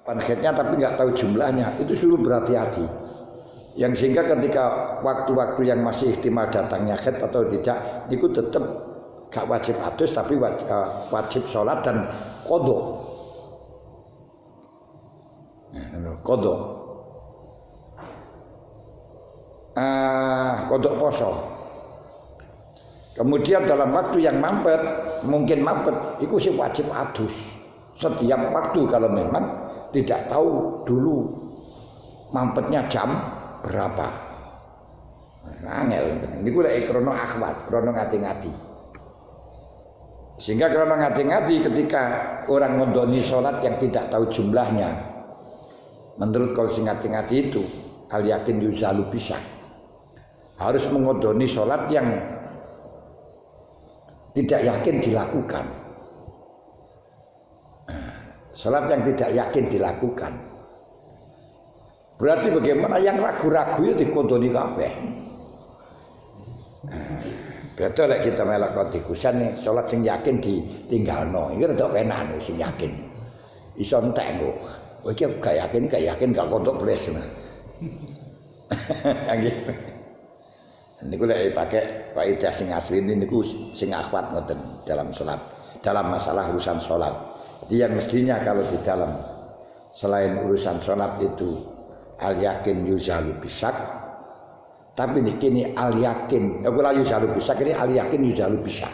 kapan haidnya tapi nggak tahu jumlahnya, itu suruh berhati-hati. Yang sehingga ketika waktu-waktu yang masih ihtimal datangnya haid atau tidak, itu tetap gak wajib adus tapi wajib sholat dan qadha. Qadha. Qadha poso. Kemudian dalam waktu yang mampet, mungkin mampet, itu sih wajib adus. Setiap waktu kalau memang tidak tahu dulu mampetnya jam berapa. Angel. Ini kula krono akhwat, krono ngati-ngati. Sehingga krono ngati-ngati ketika orang ngondoni sholat yang tidak tahu jumlahnya, menurut kalau sing ngati-ngati itu al yakin yuzalu bisa. Harus mengodoni sholat yang tidak yakin dilakukan. Sholat yang tidak yakin dilakukan. Berarti bagaimana yang ragu-ragu itu dikodoni kabeh. Betul lek kita melok kodikusan nih, sholat sing yakin ditinggalno. Iki rada penak nih sing yakin. Iso entek kok. Oh iki gak yakin gak kodok bles. Gitu. Niku lek pakai kaidah sing asli niku sing akhwat ngoten dalam sholat, dalam masalah urusan sholat. Jadi yang mestinya kalau di dalam selain urusan sholat itu al yakin yuzalu bisak, tapi ini al yakin ora yuzalu bisak, ini al yakin yuzalu bisak.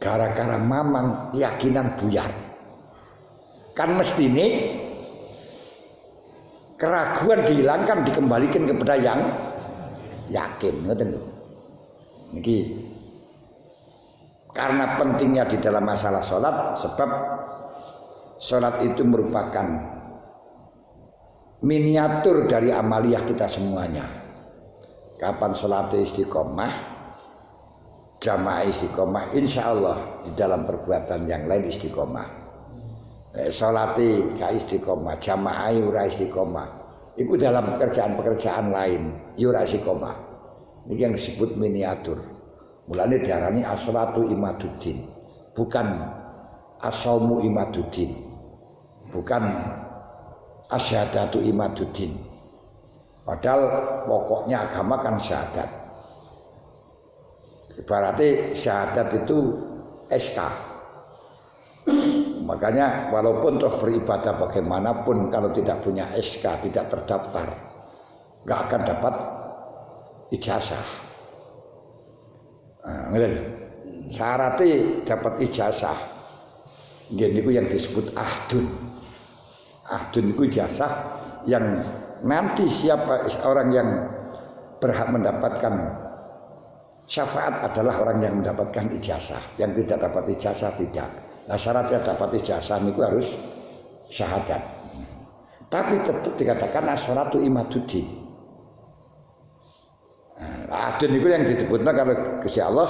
Gara-gara mamang keyakinan buyar. Kan mestine keraguan dihilangkan, dikembalikan kepada yang yakin, ngoten lho. Niki karena pentingnya di dalam masalah sholat, sebab sholat itu merupakan miniatur dari amaliyah kita semuanya. Kapan sholat istiqomah, jamaah istiqomah, insya Allah di dalam perbuatan yang lain istiqomah. Sholat gak istiqomah, jamaah ora istiqomah, itu dalam pekerjaan-pekerjaan lain ora istiqomah. Ini yang disebut miniatur. Mulane diarani as-sholatu imaduddin, bukan as-shaumu imaduddin, bukan asyhadatu imaduddin. Padahal pokoknya agama kan syahadat. Ibaratnya syahadat itu SK. Makanya walaupun toh beribadah bagaimanapun, kalau tidak punya SK, tidak terdaftar, nggak akan dapat ijazah. Syaratnya dapat ijazah. Ini yang disebut ahdun. Ahdun itu ijazah yang nanti siapa orang yang berhak mendapatkan syafaat adalah orang yang mendapatkan ijazah. Yang tidak dapat ijazah tidak. Nah, syaratnya dapat ijazah itu harus syahadat. Tapi tetap dikatakan as-sholatu imaduddin. Ahdun itu yang disebutnya kalau Gusti Allah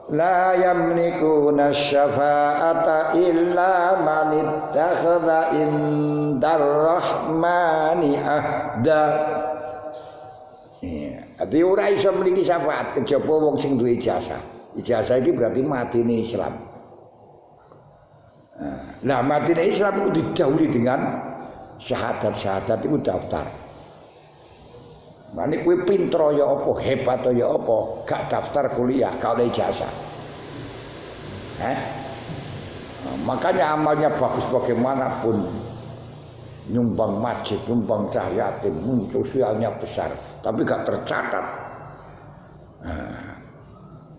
la yamlikuna syafa'ata illa man ittakhadha indar rahmani ahda. Tapi ora iso mliki syafaat kejaba wong sing duwe ijazah. Ijazah iki berarti matine Islam. Nah, matine Islam itu didahului dengan syahadat-syahadat itu daftar. Mane kowe pinter ya apa, hebat ya apa, gak daftar kuliah, gak oleh ijazah. Makanya amalnya bagus bagaimanapun, nyumbang masjid, nyumbang yatim, sosialnya besar, tapi gak tercatat.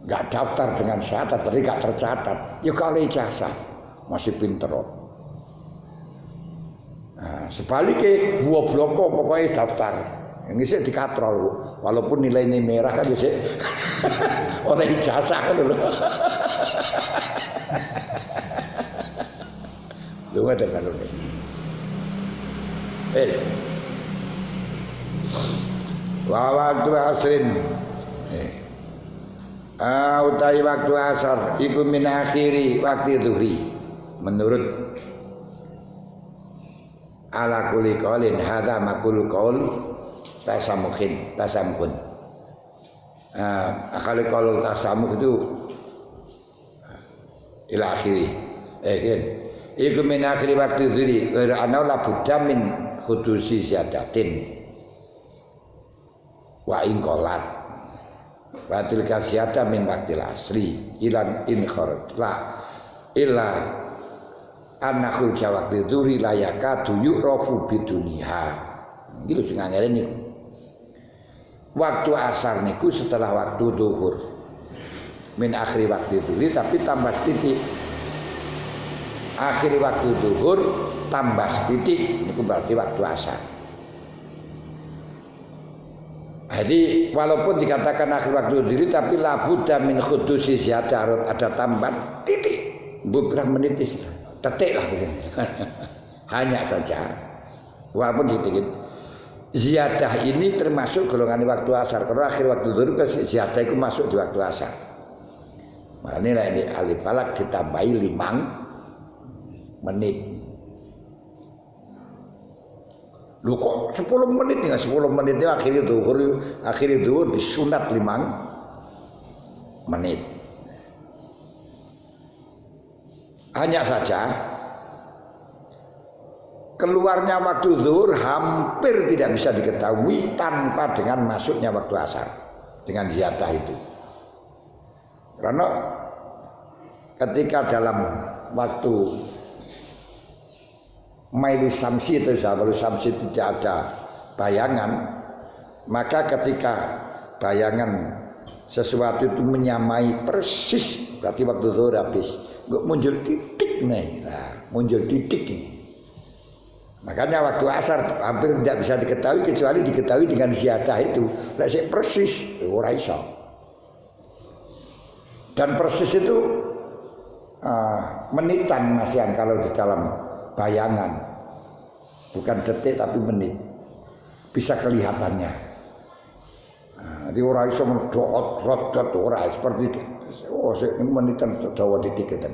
Gak daftar dengan syahadat, tapi gak tercatat, ya gak oleh ijazah, masih pinter. Sebaliknya buah bloko pokoknya daftar. Ini sih dikatrol, walaupun nilainya merah kan sih oleh ijazah kan dulu. Lu ada kan dulu. Waktu asrin, utai waktu asar, iku min akhiri waktu zuhri. Menurut ala kulli qaulin hadza maqul qaul tasamuhin. Akali kalau tasamuh itu ila akhiri. iku min akhir waktu dzuri wa ana la budda min khudusi ziyadatin wa ingkolat wa tilka ziyada min waqtil asri ilan in kharajla illa anakul jawakti dzuri layaka yu'rafu biduniha iki sing angel niku waktu asar niku setelah waktu zuhur min akhir waktu dzuri tapi tambah titik akhir waktu zuhur tambah titik niku berarti waktu asar. Jadi walaupun dikatakan akhir waktu dzuri tapi labudda min khudusi ziyadah ada tambahan titik beberapa menit detik lah gitu. Hanya saja walaupun sedikit ziyadah ini termasuk golongan waktu asar. Kalau akhir waktu zuhur ziyadah itu masuk di waktu asar. Makanya ini alif falak ditambahi 5 menit. Lu kok 10 menit ya 10 menit itu akhir zuhur disunat 5 menit. Hanya saja keluarnya waktu zuhur hampir tidak bisa diketahui tanpa dengan masuknya waktu asar dengan ziyadah itu. Karena ketika dalam waktu Mailu Samsi atau Zawal Samsi tidak ada bayangan, maka ketika bayangan sesuatu itu menyamai persis berarti waktu zuhur habis. Muncul titik nih, muncul titik ini. Makanya waktu asar hampir tidak bisa diketahui kecuali diketahui dengan ziyadah itu. Lek persis ora iso. Dan persis itu menitan masihan kalau di dalam bayangan. Bukan detik tapi menit. Bisa kelihatannya. Jadi ora iso medhot ora seperti itu. Oh, menitan dawa titik itu.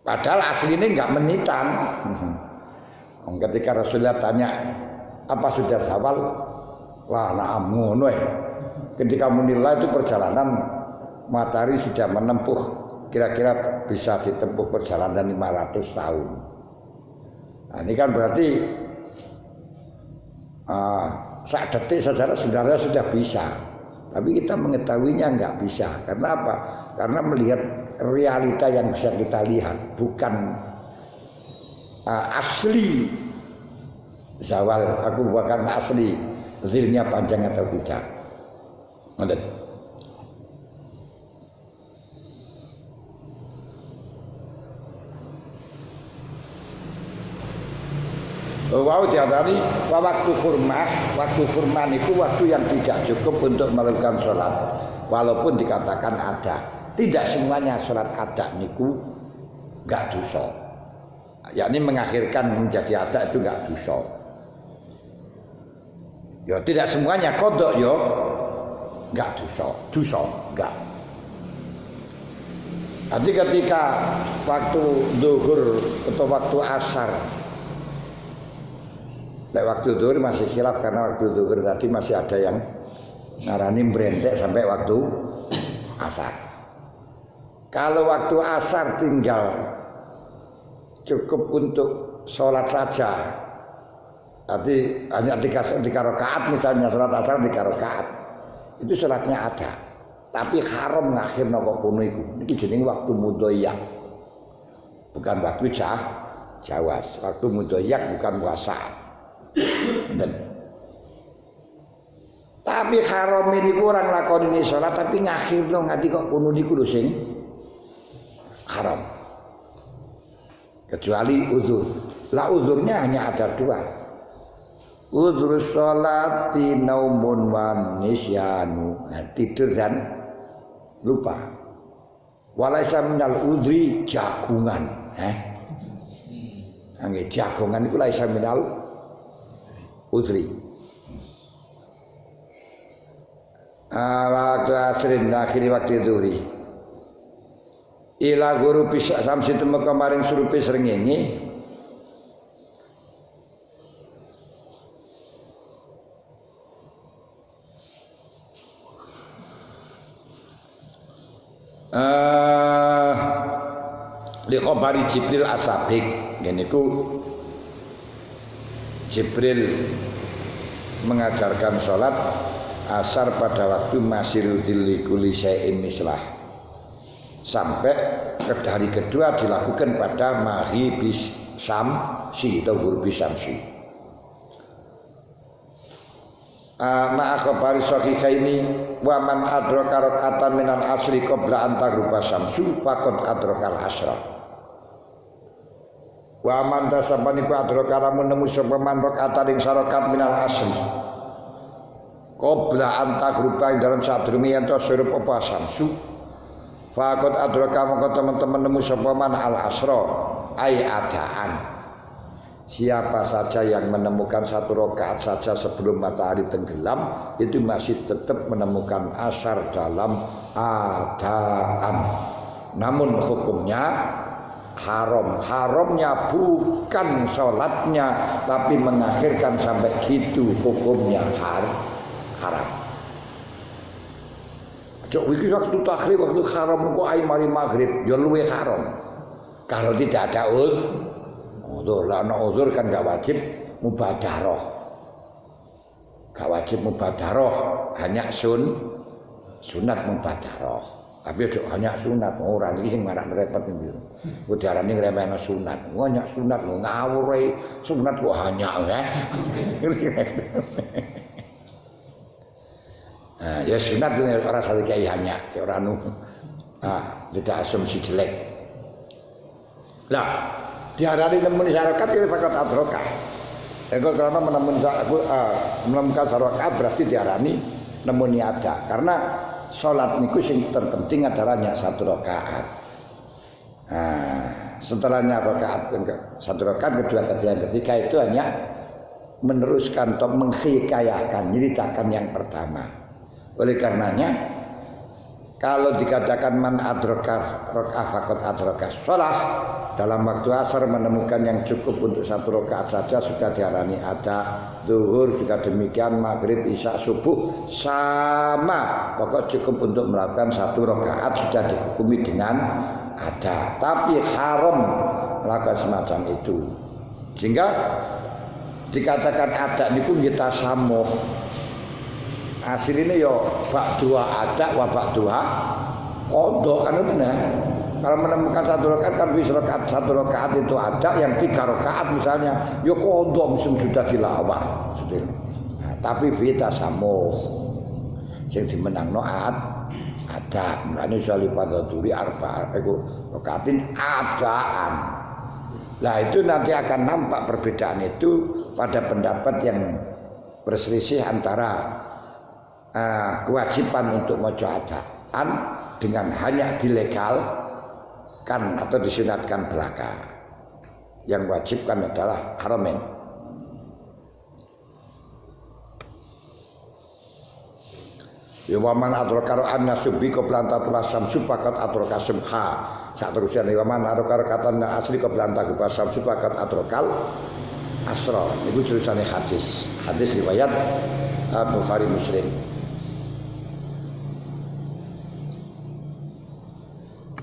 Padahal aslinya enggak menitan. Ketika Rasulullah tanya, apa sudah zawal? Wah, na'am ngono ya. Ketika menilai itu perjalanan matahari sudah menempuh kira-kira bisa ditempuh perjalanan 500 tahun. Nah, ini kan berarti saat detik saudara sudah bisa. Tapi kita mengetahuinya enggak bisa. Karena apa? Karena melihat realita yang bisa kita lihat, bukan asli zawal. Aku bukan asli zilnya panjang atau tidak. Ngoten. Wow diatari waktu kurma itu waktu yang tidak cukup untuk melakukan sholat walaupun dikatakan ada. Tidak semuanya sholat ada niku gak dosa. Yakni mengakhirkan menjadi ada itu gak dosa. Ya tidak semuanya kodok yo gak dosa gak. Nanti ketika waktu zuhur atau waktu asar, waktu zuhur masih khilaf karena waktu zuhur tadi masih ada yang ngarani berendek sampai waktu asar. Kalau waktu asar tinggal cukup untuk sholat saja, nanti hanya 3 rakaat misalnya sholat asar 3 rakaat, itu sholatnya ada. Tapi haram ngakhir napa kono iku. Iki jenenge waktu mudhoyak. Bukan waktu jawas. Waktu mudhoyak bukan puasa. Dan tapi haram ini kurang lakon ini sholat tapi ngakhir lo nganti kok kono niku lho sing haram. Kecuali uzur. Lah uzurnya hanya ada 2. Uzur sholati naumun wa nisyanu. Tidur dan lupa. Walaisa minal udri jagungan. Nggih jagungan iku laisa minal udri. Waktu asrin akhiri waktu duri. Ila guru bisa samsi temu kemarin surupi srengenge. li khabari Jibril asabik ngene iku Jibril mengajarkan sholat asar pada waktu masih kulli syai'in mislah sampai ke hari kedua dilakukan pada maghribis syamsi atau ghurubis syamsi. Ma'a khabari sahihaini wa man adraka rak'atan minal asri qabla an taghruba syamsu faqad adrakal asra. Wa man tasabani ku adraka lamun nemu sapa man rak'atan ing sarakat minal asri qabla an taghruba dalam sadurunge yen to surup apa syamsu faqad adraka mongko teman-teman nemu sapa man al asra ai adaan. Siapa saja yang menemukan satu rakaat saja sebelum matahari tenggelam itu masih tetap menemukan asar dalam adaan. Namun hukumnya haram. Haramnya bukan sholatnya, tapi mengakhirkan sampai gitu hukumnya haram. Cok iki waktu takhir waktu haram kok ai mari maghrib ya luwe haram. Kalau tidak ada uzur, lah ana uzur kan gak wajib mubadarah. Gak wajib mubadarah, hanya sunat mubadarah. Tapi ojo hanya sunat, ora iki sing marak repot iki. Ku diarani ngremehno sunat. Hanya sunat lho ngawur ae. Sunat kok hanya ya sunat ora sate kiai hanya, ora anu. Tidak asumsi jelek. Lah diarani nemuni syarakat itu fakat adroka. Ego karena menemukan syarakat berarti diarani nemuni ada. Karena sholat niku sing terpenting adalah hanya satu rakaat. Setelahnya rakaat satu rakaat kedua ketiga itu hanya meneruskan atau menghikayakan, menceritakan yang pertama. Oleh karenanya kalau dikatakan man adroka rakaat fakot adroka sholat dalam waktu asar menemukan yang cukup untuk satu rakaat saja sudah diarani ada. Zuhur juga demikian, maghrib, isya, subuh sama, pokok cukup untuk melakukan satu rakaat sudah dihukumi dengan ada. Tapi haram melakukan semacam itu, sehingga dikatakan ada niku kita samuh. Hasil ini yo bak dua ada wa bak dua kodok kan benar. Kalau menemukan satu rakaat kan bisa rakaat satu rakaat itu ada, yang 3 rakaat misalnya yo kodok musim sudah dilawar seperti ini. Tapi kita samuh sing dimenangno ada mulane salipatu turi arba iku rakaatin adaan. Lah itu nanti akan nampak perbedaan itu pada pendapat yang berselisih antara kewajiban untuk maca adaan dengan hanya dilegalkan atau disunatkan belaka. Yang wajibkan adalah haramain. Ya wa man adraka anna subhi qabla tatul syamsu faqat adraka subha. Saterusnya wa man adraka katan asli qabla tatul syamsu faqat adrakal asra. Iku tulisane hadis. Hadis riwayat Bukhari Muslim.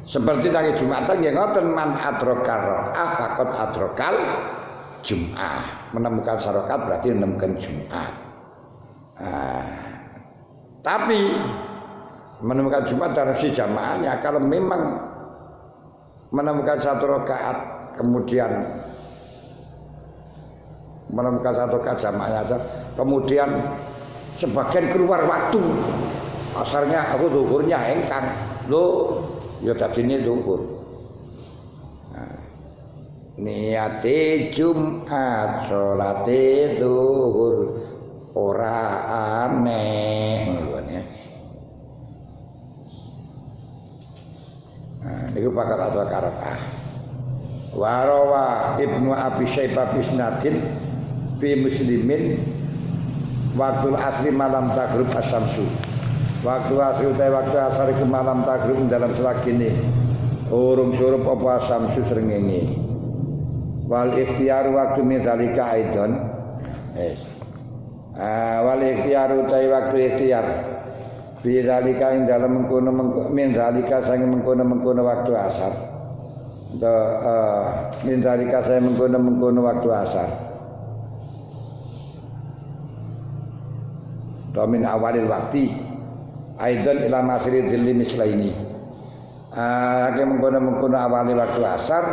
Seperti tadi Jumatan yang ngoten man adrokar faqad adrokal Jum'ah. Menemukan sarokat berarti menemukan Jumat. Tapi menemukan Jumat dalam si jamaahnya, kalau memang menemukan satu rakaat kemudian menemukan satu rakaat jamaahnya aja, kemudian sebagian keluar waktu asarnya aku zuhurnya engkang lo ya tadine zuhur. Niate Jumat salate zuhur ora aneh ngono ya. Niku pakat atau karakah. Warawa Ibnu Abi Syaibah bisnadin fi Muslimin waktu asri malam tagrib asyamsu. Waktu asri utai waktu asar ke malam tagrib dalam selagini urung surup apa asyamsu srengenge. Wal ikhtiar waktu mizalika aidon. Wal ikhtiar utai waktu ikhtiar bidzalika ing dalam mengkono menzalika sange mengkono waktu asar Mintarika saya mengkono waktu asar. Domin awalil waktu aidan ila masri dhilli mislaini. Ake mengkono awalil waktu asar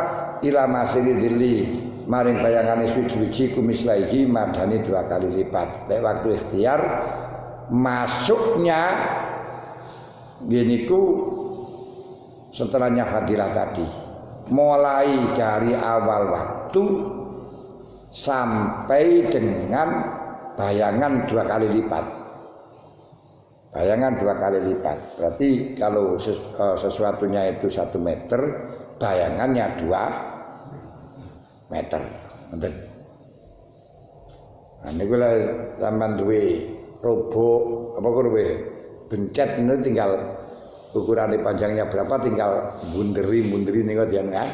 ila masri dhilli maring bayangane suci-suci kumislaihi madani 2 kali lipat. Lek waktu ikhtiar masuknya giniku setelahnya fadilah tadi. Mulai dari awal waktu sampai dengan bayangan 2 kali lipat. Bayangan 2 kali lipat. Berarti kalau sesuatunya itu 1 meter, bayangannya 2 meter. Nah, ini gue sampean duwe robok apa kuwi bencet ini tinggal ukuran panjangnya berapa tinggal munderi niku dian ya.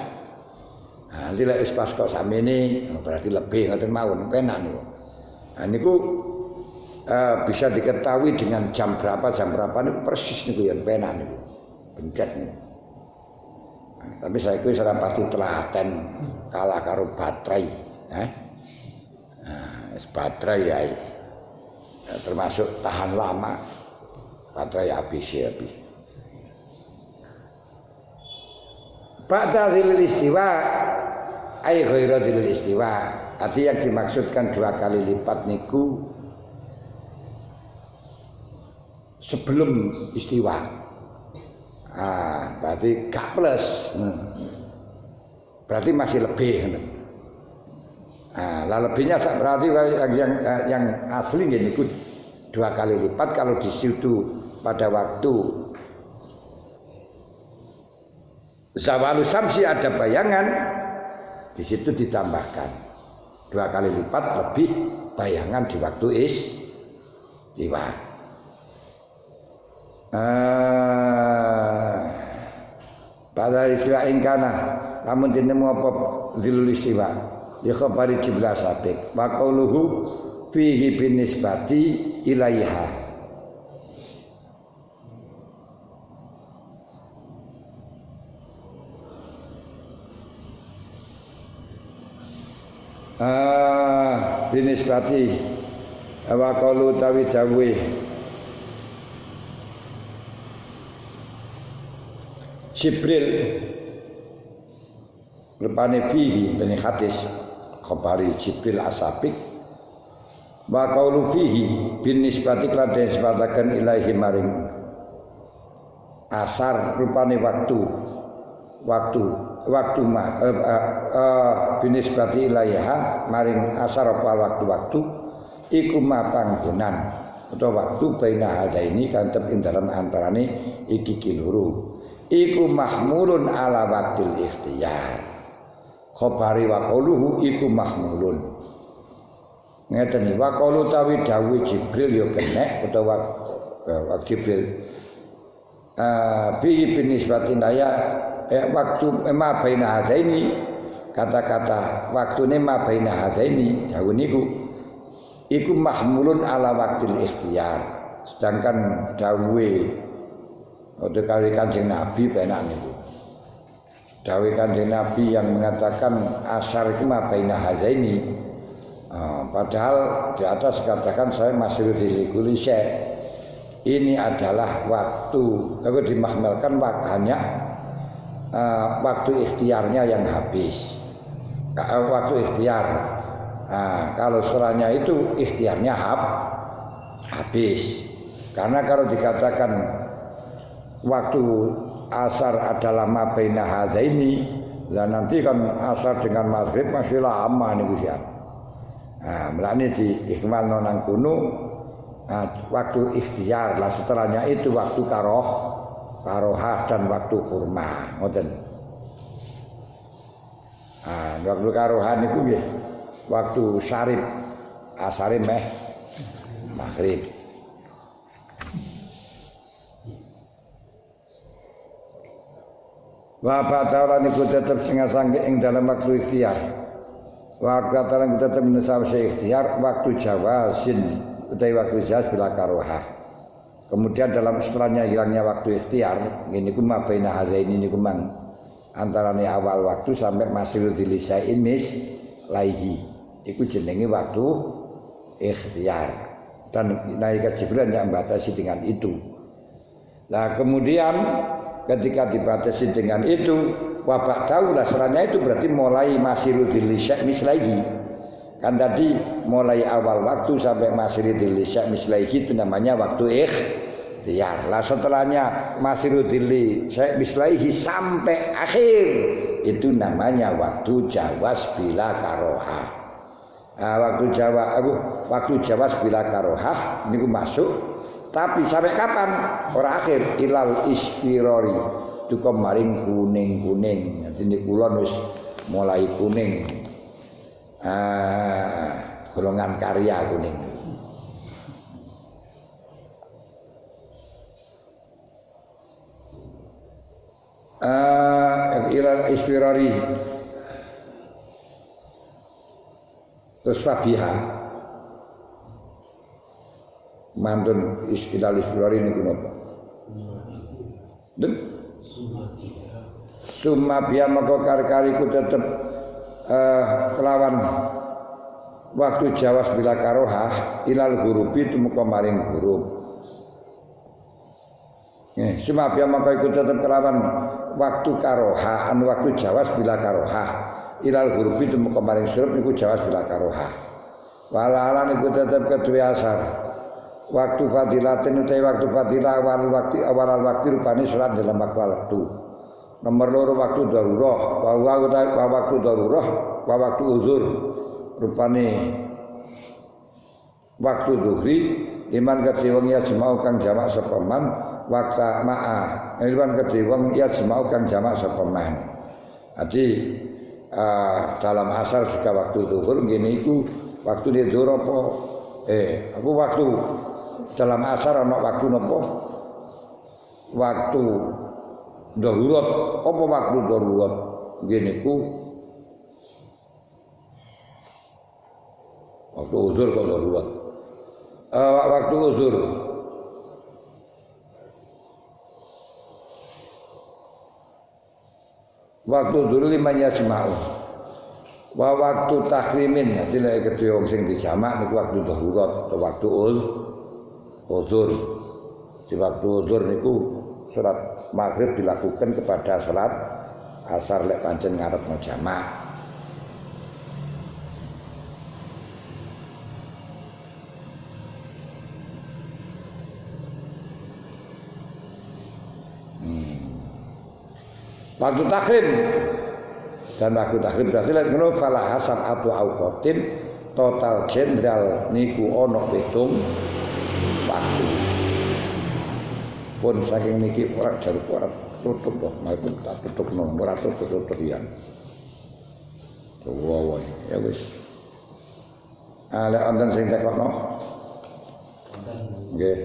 Nah, nanti lek wis pas kok samene berarti lebih ngoten mawon penak niku. Nah niku bisa diketahui dengan jam berapa niku persis niku yen penak niku. Bencet niku. Nah, tapi saya kuwi ora pati telaten kalah karo baterai, Nah, baterai ya. Termasuk tahan lama baterai habis. Ba'da dzilil istiwa ai ghairu dzilil istiwa. Arti yang dimaksudkan 2 kali lipat niku sebelum istiwa. Berarti gak plus. Berarti masih lebih. Lah lebihnya berarti yang asli niku 2 kali lipat kalau di situ pada waktu zawalu samsi ada bayangan, di situ ditambahkan 2 kali lipat lebih bayangan di waktu istiwa. Pada istiwa ingkana, namun jenemu apa zilul istiwa, ya khabari jibla sabik, wa qauluhu fihi binisbati ilaiha. Binisbati wa qalu tawi dawe Jibril rupane fihi bani hadis khabari Jibril asabik wa qaulu fihi binisbati lan disebataken ilaihi maring asar rupane waktu binisbati ilaiha maring asar apa waktu iku mapanggonan utawa waktu baina hadaini kantep ing dalam antarane iki kiluru iku mahmulun ala waqtil ikhtiyar khabari wa qauluhu iku mahmulun ngeten wa qaulu tawi dawuh Jibril ya kenek utawa Jibril bi binisbati ilaiha waktu ma baina hadaini kata-kata waktune ma baina hadaini dawuh niku iku mahmulun ala waqtil ikhtiyar sedangkan dawuhe kali Kanjeng Nabi penak niku dawuh Kanjeng Nabi yang mengatakan asar itu ma baina hadaini padahal di atas katakan saya masih di kulise ini adalah waktu aku dimahmalkan hanya waktu ikhtiarnya yang habis. Waktu ikhtiar. Kalau setelahnya itu ikhtiarnya habis. Karena kalau dikatakan waktu asar adalah ma baina hadzaini, lah nanti kan asar dengan maghrib masih lama niku ya. Melane di ikmal nang kuno waktu ikhtiar lah setelahnya itu waktu karohah dan waktu kurma ngoten. Waktu karohan itu nggih waktu syarib asare meh maghrib. Wa batara niku tetep setengah sangge ing dalam waktu ikhtiar. Wa batara niku tetep menawa ikhtiar waktu jawazin utawi waktu jawaz bila karohah. Kemudian dalam setelahnya hilangnya waktu ikhtiar, ini ku ma baina hadzaini niku mang antarane awal waktu sampai masih dilisai mis laihi iku jenenge waktu ikhtiar dan malaikat Jibril yang membatasi dengan itu. Nah kemudian ketika dibatasi dengan itu wabak tahu lah seranya itu berarti mulai masih dilisai mis laihi kan tadi mulai awal waktu sampai masih dilisai mis laihi itu namanya waktu ikhtiar. Lah setelahnya masih dilisai mis laihi sampai akhir itu namanya waktu jawas bila karohah. Nah, waktu jawas bila karohah ini masuk, tapi sampai kapan? Ora akhir ilal isfirori itu kemarin kuning. Jadi kulon wis mulai kuning. Golongan karya kuning. Ilal isfirori terus fabiha mantun ilal isfirori ini kenapa? Dan summa biya maka kari-kariku tetep kelawan waktu jawas bila karohah ilal gurubi tumuka maring gurub. Summa biya maka iku tetep kelawan waktu karohah anu waktu jawas bila karohah ilal gurubi tumuka maring surup niku jawas bila karohah. Walalan iku tetep kedua asar. Waktu fadilatin utai waktu fadilah awal waktu rupani salat dalam waktu. Nomor loro waktu darurah, waktu darurah, waktu uzur. Rupani waktu zuhri iman ketiwang ya jemau kang jamak sepeman waktu ma'a. Iman ketiwang ya jemau kang jamak sepeman. Jadi dalam asar juga waktu zuhur gini iku waktu dia zuhur apa? Aku waktu dalam asar ana waktu napa? Waktu darurat apa waktu darurat? Ngene iku waktu uzur kok darurat. Waktu uzur. Waktu uzur lima yasma'u. Wa waktu tahrimin, dadi lek kedhe wong sing dijamak niku waktu darurat atau waktu uzur. Di waktu uzur niku salat maghrib dilakukan kepada salat asar lek pancen ngarep mau jamak. Waktu takhrim dan waktu takhrim berarti lek ngono fala hasab atau auqatin total jenderal niku ana pitung waktu. Pun saking niki ora jaruk ora tutup kok, mari tak tutupno ora tutup yan. Wow, ya wis. Lek wonten sing tekokno. Nggih.